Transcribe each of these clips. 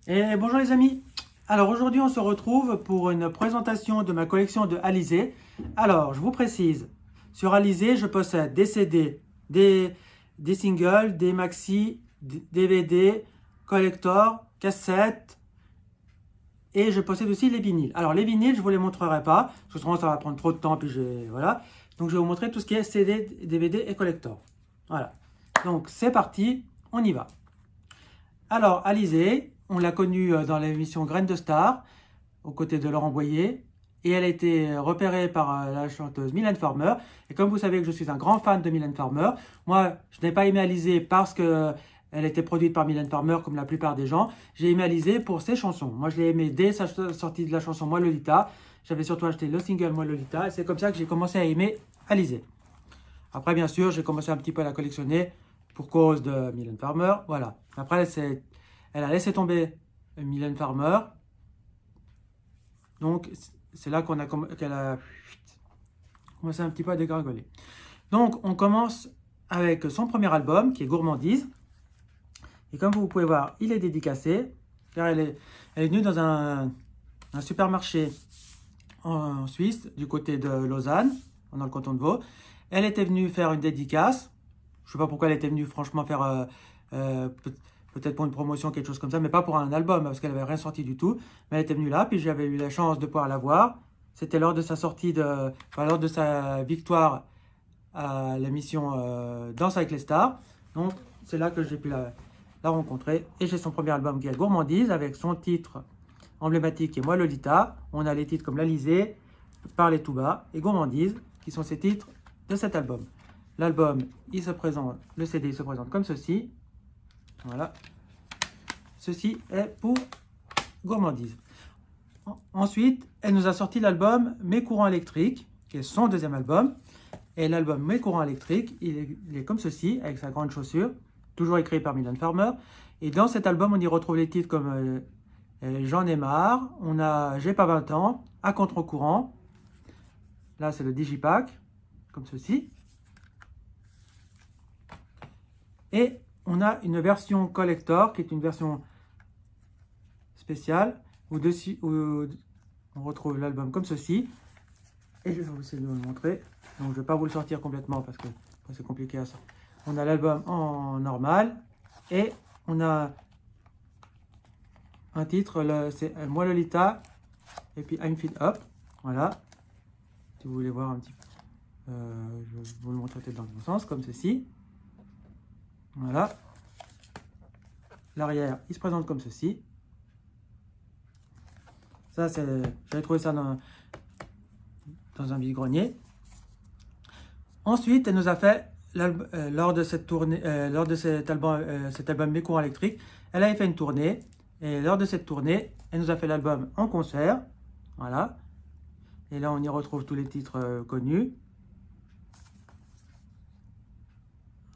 Et bonjour les amis. Alors aujourd'hui on se retrouve pour une présentation de ma collection de Alizé. Alors je vous précise, sur Alizé je possède des CD, des singles, des maxi, des DVD, collector, cassettes et je possède aussi les vinyles. Alors les vinyles je ne vous les montrerai pas, parce que sinon ça va prendre trop de temps puis voilà. Donc je vais vous montrer tout ce qui est CD, DVD et collector. Voilà. Donc c'est parti, on y va. Alors Alizé, on l'a connue dans l'émission Graines de Star, aux côtés de Laurent Boyer. Et elle a été repérée par la chanteuse Mylène Farmer. Et comme vous savez que je suis un grand fan de Mylène Farmer, moi, je n'ai pas aimé Alizé parce qu'elle était produite par Mylène Farmer, comme la plupart des gens. J'ai aimé Alizé pour ses chansons. Moi, je l'ai aimé dès sa sortie de la chanson Moi Lolita. J'avais surtout acheté le single Moi Lolita. Et c'est comme ça que j'ai commencé à aimer Alizé. Après, bien sûr, j'ai commencé un petit peu à la collectionner pour cause de Mylène Farmer. Voilà. Après, elle a laissé tomber Mylène Farmer. Donc, c'est là qu'elle a commencé un petit peu à dégringoler. Donc, on commence avec son premier album, qui est Gourmandise. Et comme vous pouvez voir, il est dédicacé, car elle est venue dans un supermarché en Suisse, du côté de Lausanne, dans le canton de Vaud. Elle était venue faire une dédicace. Je ne sais pas pourquoi elle était venue, franchement, faire peut-être pour une promotion, quelque chose comme ça, mais pas pour un album, parce qu'elle n'avait rien sorti du tout. Mais elle était venue là, puis j'avais eu la chance de pouvoir la voir. C'était lors de sa sortie, lors de sa victoire à l'émission Danse avec les stars. Donc, c'est là que j'ai pu la rencontrer. Et j'ai son premier album qui est Gourmandise, avec son titre emblématique qui est Moi Lolita. On a les titres comme L'Alizé, Parler tout bas et Gourmandise, qui sont ces titres de cet album. L'album, le CD, il se présente comme ceci. Voilà. Ceci est pour Gourmandise. Ensuite, elle nous a sorti l'album Mes courants électriques, qui est son deuxième album. Et l'album Mes courants électriques, il est comme ceci, avec sa grande chaussure, toujours écrit par Mylène Farmer. Et dans cet album, on y retrouve les titres comme J'en ai marre, on a J'ai pas 20 ans, À contre-courant. Là, c'est le Digipack, comme ceci. Et on a une version collector, qui est une version spéciale, où on retrouve l'album comme ceci. Et je vais vous essayer de vous le montrer. Donc je ne vais pas vous le sortir complètement parce que c'est compliqué à ça. On a l'album en normal et on a un titre, c'est Moi Lolita et puis I'm Fit Up. Voilà. Si vous voulez voir un petit peu, je vais vous le montrer peut-être dans le bon sens, comme ceci. Voilà. L'arrière, il se présente comme ceci. Ça, j'avais trouvé ça dans un vide-grenier. Ensuite, elle nous a fait, lors de cette tournée, lors de cet album Mes courants électriques, elle avait fait une tournée. Et lors de cette tournée, elle nous a fait l'album en concert. Voilà. Et là, on y retrouve tous les titres connus.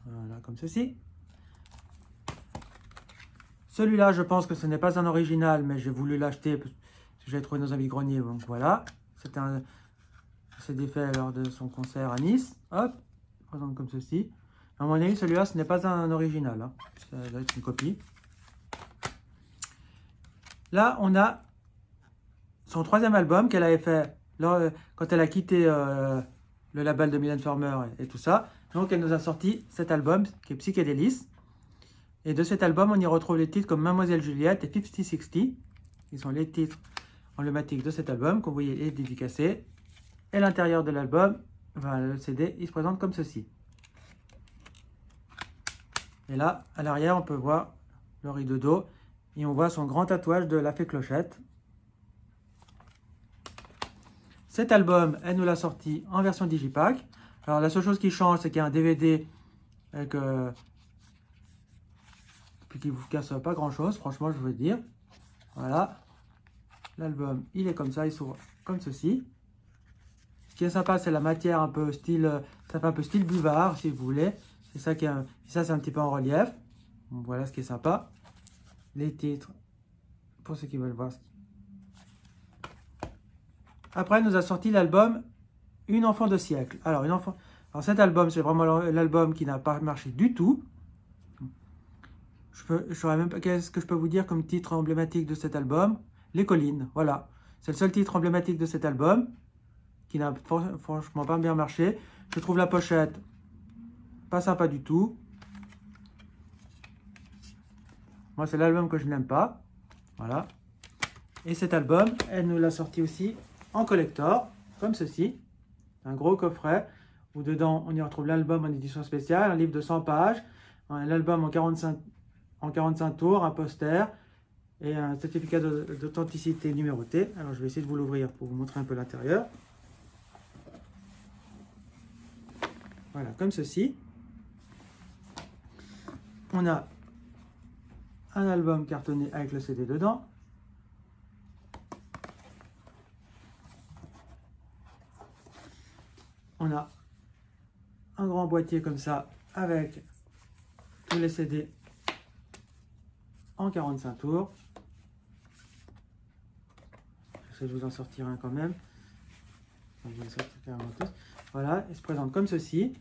Voilà, comme ceci. Celui-là, je pense que ce n'est pas un original, mais j'ai voulu l'acheter parce que j'ai trouvé dans un vide-grenier. Donc voilà. C'était un CD fait lors de son concert à Nice. Hop, présente comme ceci. À mon avis, celui-là, ce n'est pas un original. Hein. Ça doit être une copie. Là, on a son troisième album qu'elle avait fait quand elle a quitté le label de Mylène Farmer et tout ça. Donc, elle nous a sorti cet album qui est Psychédélis. Et de cet album, on y retrouve les titres comme Mademoiselle Juliette et 50-60. Qui sont les titres emblématiques de cet album, qu'on voyait est dédicacé. Et l'intérieur de l'album, enfin, le CD, il se présente comme ceci. Et là, à l'arrière, on peut voir le rideau dos. Et on voit son grand tatouage de La Fée Clochette. Cet album, elle nous l'a sorti en version Digipack. Alors, la seule chose qui change, c'est qu'il y a un DVD avec... puis qui ne vous casse pas grand-chose, franchement, je veux dire. Voilà. L'album, il est comme ça, il s'ouvre comme ceci. Ce qui est sympa, c'est la matière un peu style... ça fait un peu style buvard, si vous voulez. C'est ça qui est... ça, c'est un petit peu en relief. Donc, voilà ce qui est sympa. Les titres, pour ceux qui veulent voir. Après, elle nous a sorti l'album Une enfant de siècle. Alors cet album, c'est vraiment l'album qui n'a pas marché du tout. je saurais même pas qu'est-ce que je peux vous dire comme titre emblématique de cet album. Les collines, voilà. C'est le seul titre emblématique de cet album qui n'a franchement pas bien marché. Je trouve la pochette pas sympa du tout. Moi, c'est l'album que je n'aime pas. Voilà. Et cet album, elle nous l'a sorti aussi en collector, comme ceci. Un gros coffret où dedans, on y retrouve l'album en édition spéciale, un livre de 100 pages, l'album en 45 tours, un poster et un certificat d'authenticité numéroté. Alors, je vais essayer de vous l'ouvrir pour vous montrer un peu l'intérieur. Voilà, comme ceci. On a un album cartonné avec le CD dedans. On a un grand boîtier comme ça avec tous les CD en 45 tours. J'essaie de vous en sortir un quand même. Je vais les sortir carrément tous. Voilà, il se présente comme ceci.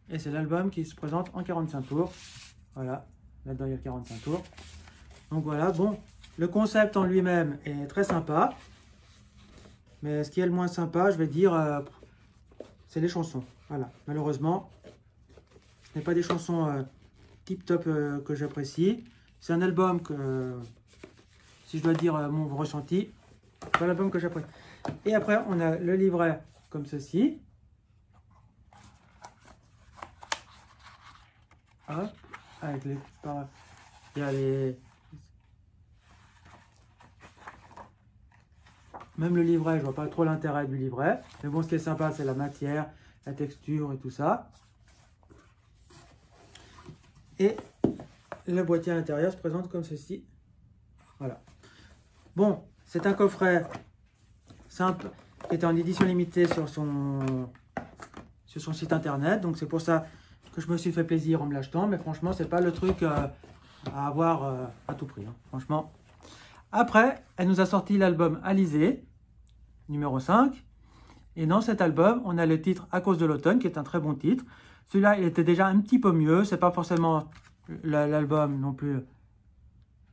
Et c'est l'album qui se présente en 45 tours. Voilà, là-dedans il y a 45 tours. Donc voilà, bon, le concept en lui-même est très sympa. Mais ce qui est le moins sympa, je vais dire, c'est les chansons. Voilà, malheureusement, ce n'est pas des chansons tip-top que j'apprécie. C'est un album que, si je dois dire mon ressenti, c'est pas l'album que j'apprécie. Et après, on a le livret comme ceci. Hop, avec les... Il y a les... Même le livret, je vois pas trop l'intérêt du livret. Mais bon, ce qui est sympa, c'est la matière, la texture et tout ça. Et le boîtier à l'intérieur se présente comme ceci. Voilà. Bon, c'est un coffret simple qui est en édition limitée sur son site internet. Donc c'est pour ça que je me suis fait plaisir en me l'achetant. Mais franchement, c'est pas le truc à avoir à tout prix. Hein, franchement. Après, elle nous a sorti l'album Alizée, numéro 5. Et dans cet album, on a le titre À cause de l'automne, qui est un très bon titre. Celui-là, il était déjà un petit peu mieux. C'est pas forcément l'album non plus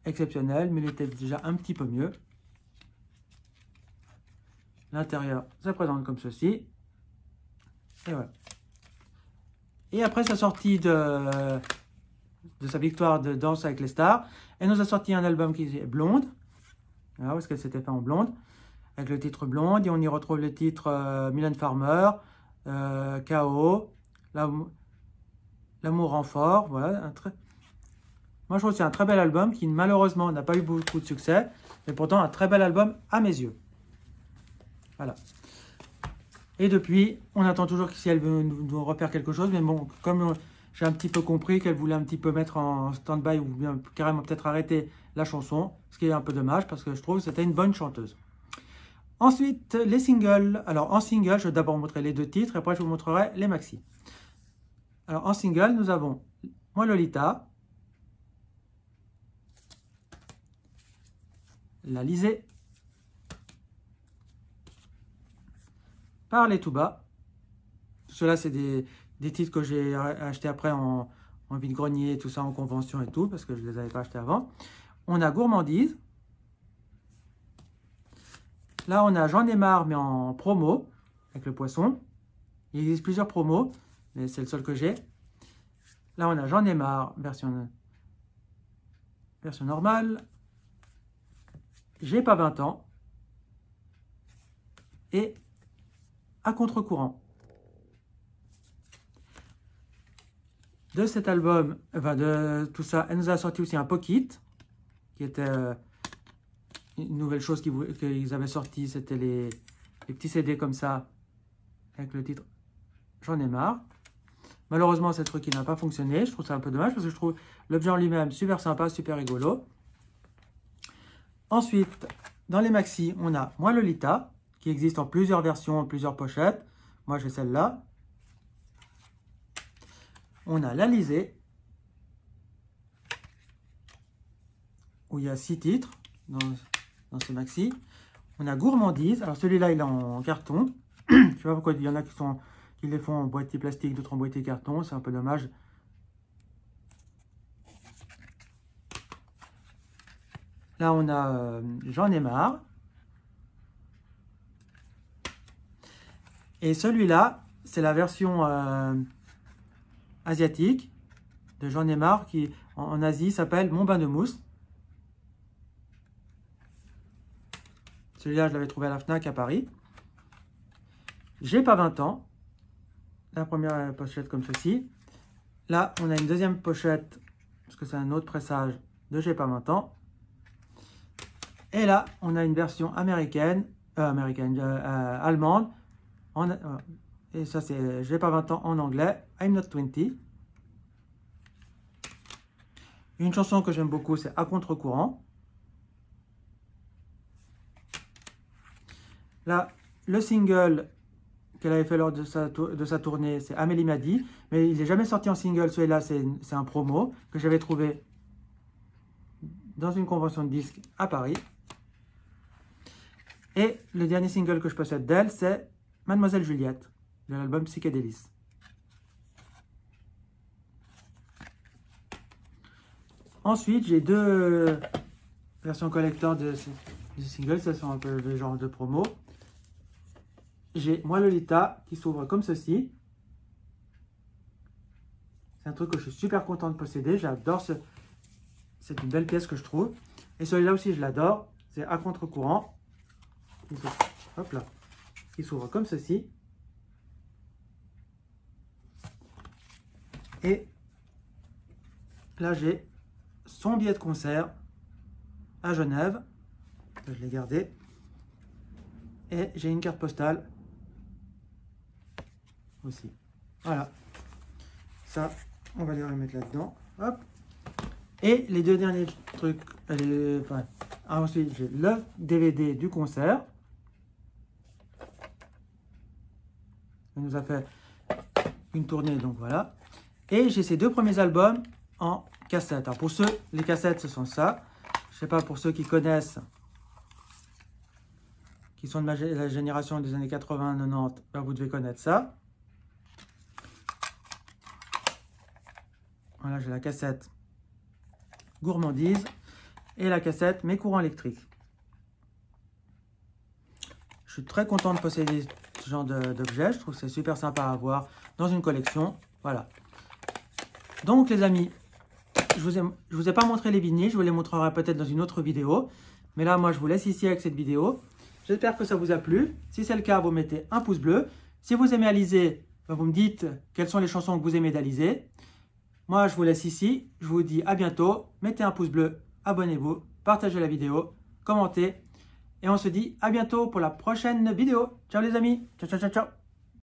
exceptionnel, mais il était déjà un petit peu mieux. L'intérieur, ça présente comme ceci. Et voilà. Et après sa sortie de sa victoire de Danse avec les stars, elle nous a sorti un album qui est Blonde. Voilà, parce qu'elle s'était fait en blonde. Avec le titre Blonde. Et on y retrouve le titre Mylène Farmer, K.O., L'amour rend fort. Voilà, moi je trouve que c'est un très bel album qui malheureusement n'a pas eu beaucoup de succès. Mais pourtant un très bel album à mes yeux. Voilà. Et depuis, on attend toujours si elle veut nous refaire quelque chose. Mais bon, comme j'ai un petit peu compris qu'elle voulait un petit peu mettre en stand-by ou bien carrément peut-être arrêter la chanson. Ce qui est un peu dommage parce que je trouve que c'était une bonne chanteuse. Ensuite, les singles. Alors en single, je vais d'abord vous montrer les deux titres et après je vous montrerai les maxi. Alors en single, nous avons Moi Lolita, L'Alizée, Parler tout bas. Ceux-là, c'est des titres que j'ai achetés après en vide-grenier, tout ça, en convention et tout, parce que je ne les avais pas achetés avant. On a Gourmandise. Là, on a J'en ai marre, mais en promo, avec le poisson. Il existe plusieurs promos, mais c'est le seul que j'ai. Là, on a J'en ai marre, version normale. J'ai pas 20 ans. Et À contre-courant. De cet album, enfin de tout ça, elle nous a sorti aussi un Pocket, qui était une nouvelle chose qu'ils avaient sorti. C'était les petits CD comme ça, avec le titre J'en ai marre. Malheureusement, c'est un truc qui n'a pas fonctionné. Je trouve ça un peu dommage parce que je trouve l'objet en lui-même super sympa, super rigolo. Ensuite, dans les maxi, on a Moi Lolita, qui existe en plusieurs versions, en plusieurs pochettes. Moi, j'ai celle-là. On a L'Alizée, où il y a 6 titres dans ce maxi. On a Gourmandise. Alors, celui-là, il est en carton. Je ne sais pas pourquoi il y en a qui les font en boîtier plastique, d'autres en boîtier carton. C'est un peu dommage. Là, on a J'en ai marre. Et celui-là, c'est la version asiatique de J'en ai marre qui, en Asie, s'appelle Mon bain de mousse. Celui-là, je l'avais trouvé à la Fnac à Paris. J'ai pas 20 ans. La première pochette comme ceci. Là, on a une deuxième pochette, parce que c'est un autre pressage de J'ai pas 20 ans. Et là, on a une version allemande. Et ça, c'est J'ai pas 20 ans en anglais. I'm not 20. Une chanson que j'aime beaucoup, c'est À contre-courant. Là, le single qu'elle avait fait lors de sa tournée, c'est Amélie m'a dit. Mais il n'est jamais sorti en single. Celui-là, c'est un promo que j'avais trouvé dans une convention de disques à Paris. Et le dernier single que je possède d'elle, c'est Mademoiselle Juliette, de l'album Psychédélis. Ensuite, j'ai deux versions collector de singles. Ce sont un peu le genre de promo. J'ai Moi Lolita qui s'ouvre comme ceci. C'est un truc que je suis super content de posséder. J'adore c'est une belle pièce que je trouve. Et celui-là aussi, je l'adore. C'est À contre-courant. Hop là. Il s'ouvre comme ceci. Et là, j'ai son billet de concert à Genève. Je l'ai gardé. Et j'ai une carte postale aussi. Voilà. Ça, on va les remettre là-dedans. Hop. Et les deux derniers trucs. Ensuite, j'ai le DVD du concert. Il nous a fait une tournée, donc voilà. Et j'ai ces deux premiers albums en cassette. Alors pour ceux, les cassettes, ce sont ça. Je ne sais pas, pour ceux qui connaissent, qui sont de la génération des années 80-90, ben vous devez connaître ça. Voilà, j'ai la cassette Gourmandise et la cassette Mes courants électriques. Je suis très content de posséder ce genre d'objet. Je trouve que c'est super sympa à avoir dans une collection. Voilà. Donc les amis, je vous ai pas montré les vinyles. Je vous les montrerai peut-être dans une autre vidéo. Mais là, moi, je vous laisse ici avec cette vidéo. J'espère que ça vous a plu. Si c'est le cas, vous mettez un pouce bleu. Si vous aimez Alizée, vous me dites quelles sont les chansons que vous aimez d'Alizée. Moi, je vous laisse ici. Je vous dis à bientôt. Mettez un pouce bleu, abonnez-vous, partagez la vidéo, commentez. Et on se dit à bientôt pour la prochaine vidéo. Ciao les amis. Ciao, ciao, ciao, ciao.